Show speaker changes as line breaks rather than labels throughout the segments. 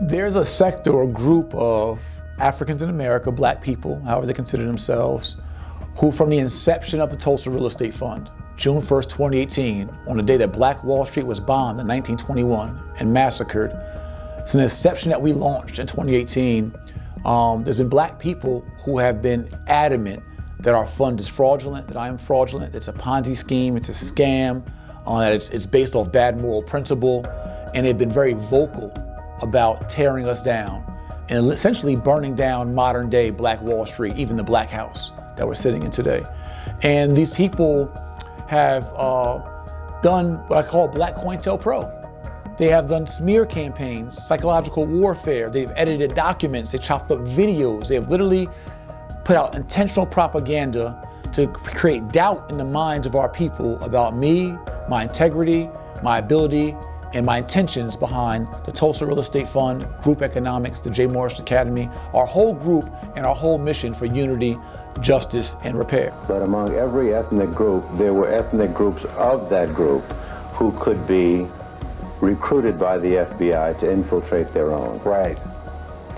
There's a sector or group of Africans in America, black people, however they consider themselves, who from the inception of the Tulsa Real Estate Fund, June 1st, 2018, on the day that Black Wall Street was bombed in 1921 and massacred, it's an inception that we launched in 2018. There's been black people who have been adamant that our fund is fraudulent, that I am fraudulent, it's a Ponzi scheme, it's a scam, that it's based off bad moral principle, and they've been very vocal about tearing us down and essentially burning down modern day Black Wall Street, even the Black House that we're sitting in today. And these people have done what I call Black COINTELPRO. They have done smear campaigns, psychological warfare, they've edited documents, they chopped up videos, they have literally put out intentional propaganda to create doubt in the minds of our people about me, my integrity, my ability, and my intentions behind the Tulsa Real Estate Fund, Group Economics, the Jay-Morrison-Academy, our whole group and our whole mission for unity, justice, and repair.
But among every ethnic group, there were ethnic groups of that group who could be recruited by the FBI to infiltrate their own.
Right.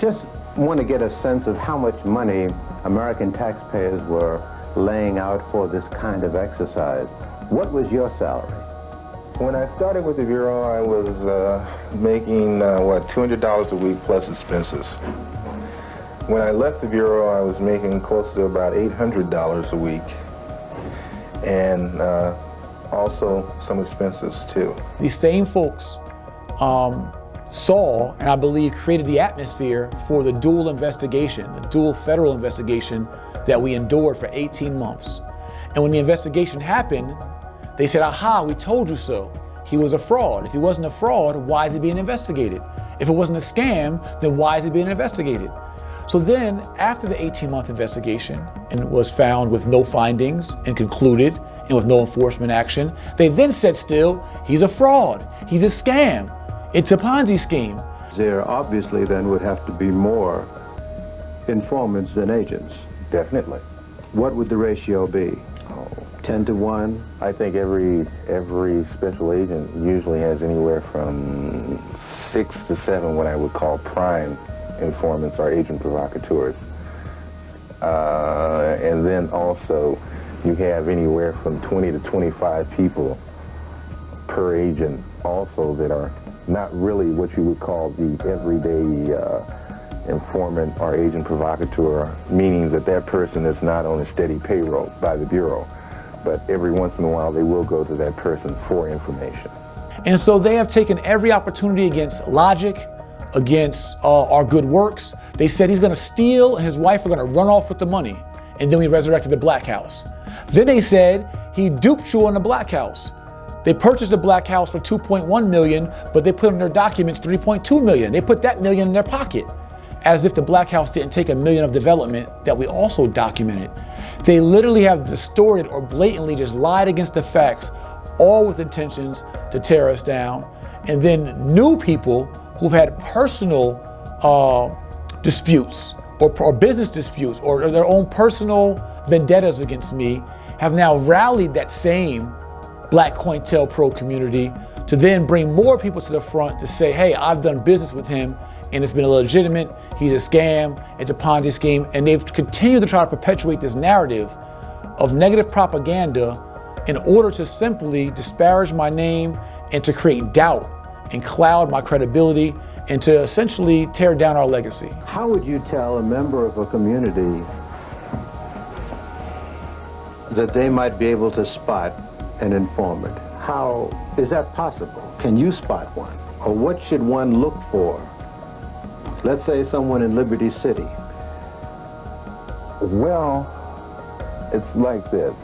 Just want to get a sense of how much money American taxpayers were laying out for this kind of exercise. What was your salary?
When I started with the Bureau, I was making, $200 a week plus expenses. When I left the Bureau, I was making close to about $800 a week, and also some expenses too.
These same folks saw, and I believe created the atmosphere for the dual investigation, the dual federal investigation that we endured for 18 months. And when the investigation happened, they said, aha, we told you so. He was a fraud. If he wasn't a fraud, why is he being investigated? If it wasn't a scam, then why is he being investigated? So then, after the 18-month investigation and was found with no findings and concluded and with no enforcement action, they then said still, he's a fraud, he's a scam, it's a Ponzi scheme.
There obviously then would have to be more informants than agents.
Definitely.
What would the ratio be? 10 to 1?
I think every special agent usually has anywhere from 6 to 7 what I would call prime informants or agent provocateurs. And then also you have anywhere from 20 to 25 people per agent also that are not really what you would call the everyday informant or agent provocateur, meaning that that person is not on a steady payroll by the Bureau. But every once in a while they will go to that person for information.
And so they have taken every opportunity against logic, against our good works. They said he's gonna steal and his wife are gonna run off with the money. And then we resurrected the Black House. Then they said he duped you on the Black House. They purchased the Black House for $2.1 million, but they put in their documents $3.2 million. They put that million in their pocket, as if the Black House didn't take $1 million of development that we also documented. They literally have distorted or blatantly just lied against the facts, all with intentions to tear us down. And then new people who've had personal disputes or business disputes or their own personal vendettas against me have now rallied that same Black COINTELPRO community to then bring more people to the front to say, hey, I've done business with him and it's been illegitimate, he's a scam, it's a Ponzi scheme, and they've continued to try to perpetuate this narrative of negative propaganda in order to simply disparage my name and to create doubt and cloud my credibility and to essentially tear down our legacy.
How would you tell a member of a community that they might be able to spot an informant? How is that possible? Can you spot one? Or what should one look for? Let's say someone in Liberty City.
Well, it's like this.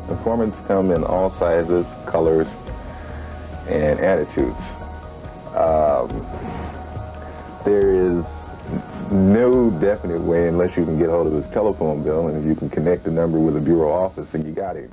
Informants come in all sizes, colors, and attitudes. There is no definite way unless you can get hold of his telephone bill, and if you can connect the number with a bureau office, then you got it.